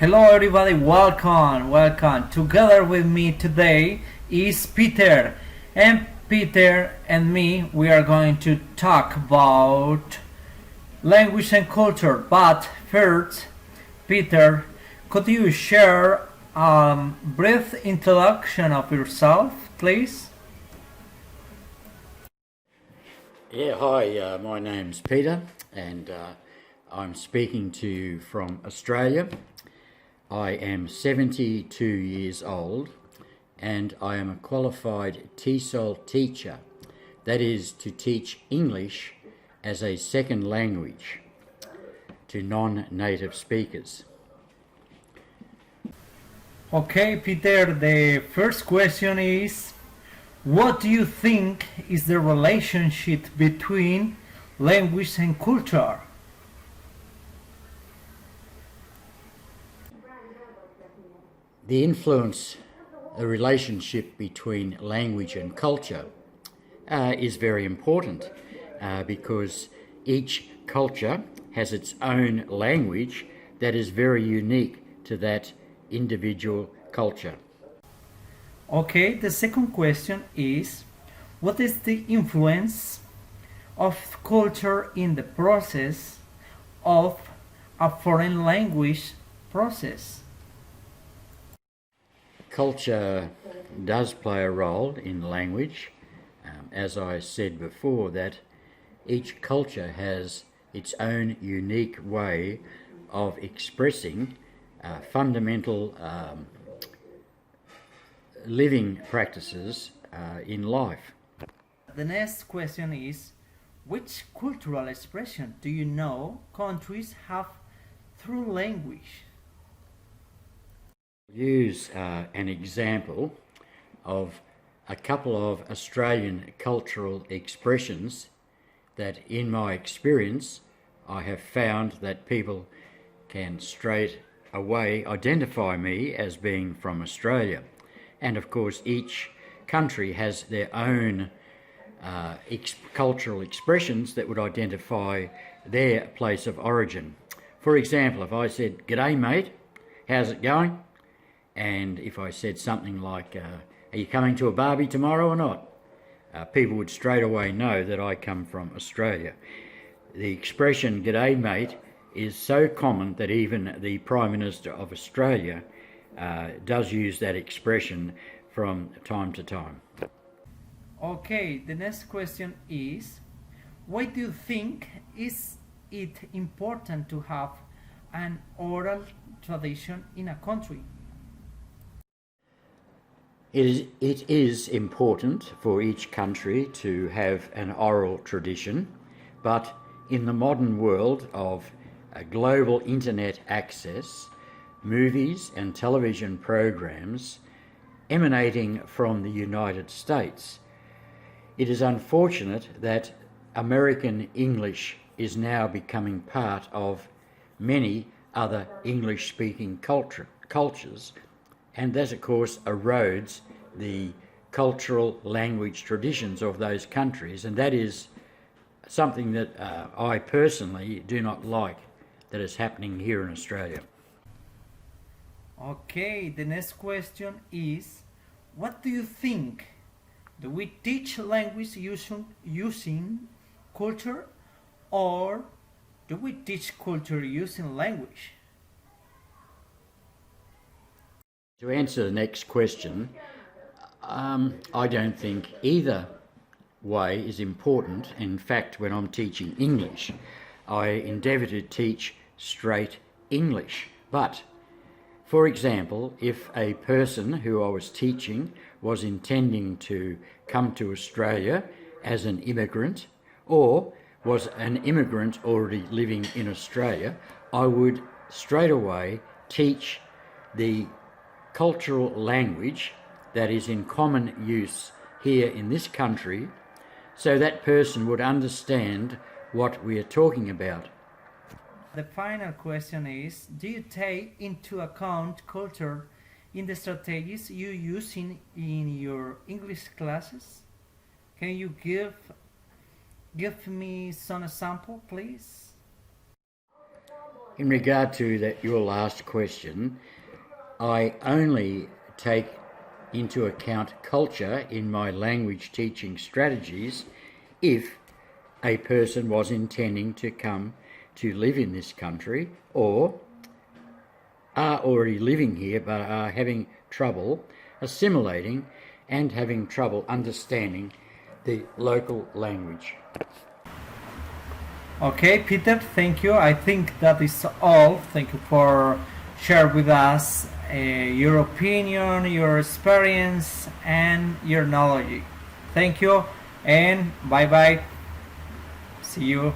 Hello everybody, welcome. Together with me today is Peter. And Peter and me, we are going to talk about language and culture. But first, Peter, could you share a brief introduction of yourself, please? Yeah, hi, my name's Peter, and I'm speaking to you from Australia. I am 72 years old, and I am a qualified TESOL teacher, that is, to teach English as a second language to non-native speakers. Okay, Peter, the first question is, what do you think is the relationship between language and culture? The influence, the relationship between language and culture is very important because each culture has its own language that is very unique to that individual culture. Okay, the second question is, what is the influence of culture in the process of a foreign language process? Culture does play a role in language. As I said before, that each culture has its own unique way of expressing fundamental living practices in life. The next question is, which cultural expression do you know countries have through language? Use an example of a couple of Australian cultural expressions that, in my experience, I have found that people can straight away identify me as being from Australia. And of course, each country has their own cultural expressions that would identify their place of origin. For example, if I said, "G'day mate, how's it going?" And if I said something like, "Are you coming to a barbie tomorrow or not?" People would straight away know that I come from Australia. The expression "G'day mate" is so common that even the Prime Minister of Australia does use that expression from time to time. Okay, the next question is, why do you think is it important to have an oral tradition in a country? It is important for each country to have an oral tradition, but in the modern world of global internet access, movies and television programs emanating from the United States, it is unfortunate that American English is now becoming part of many other English-speaking cultures, and that of course erodes the cultural language traditions of those countries, and that is something that I personally do not like that is happening here in Australia. Okay, the next question is, what do you think? Do we teach language using culture, or do we teach culture using language? To answer the next question, I don't think either way is important. In fact, when I'm teaching English, I endeavour to teach straight English. But, for example, if a person who I was teaching was intending to come to Australia as an immigrant, or was an immigrant already living in Australia, I would straight away teach the cultural language that is in common use here in this country, so that person would understand what we are talking about. The final question is, do you take into account culture in the strategies you use in your English classes? Can you give me some example, please? In regard to your last question, I only take into account culture in my language teaching strategies if a person was intending to come to live in this country or are already living here but are having trouble assimilating and having trouble understanding the local language. Okay, Peter, thank you. I think that is all. Thank you for sharing with us your opinion, your experience, and your knowledge. Thank you, and bye bye. See you.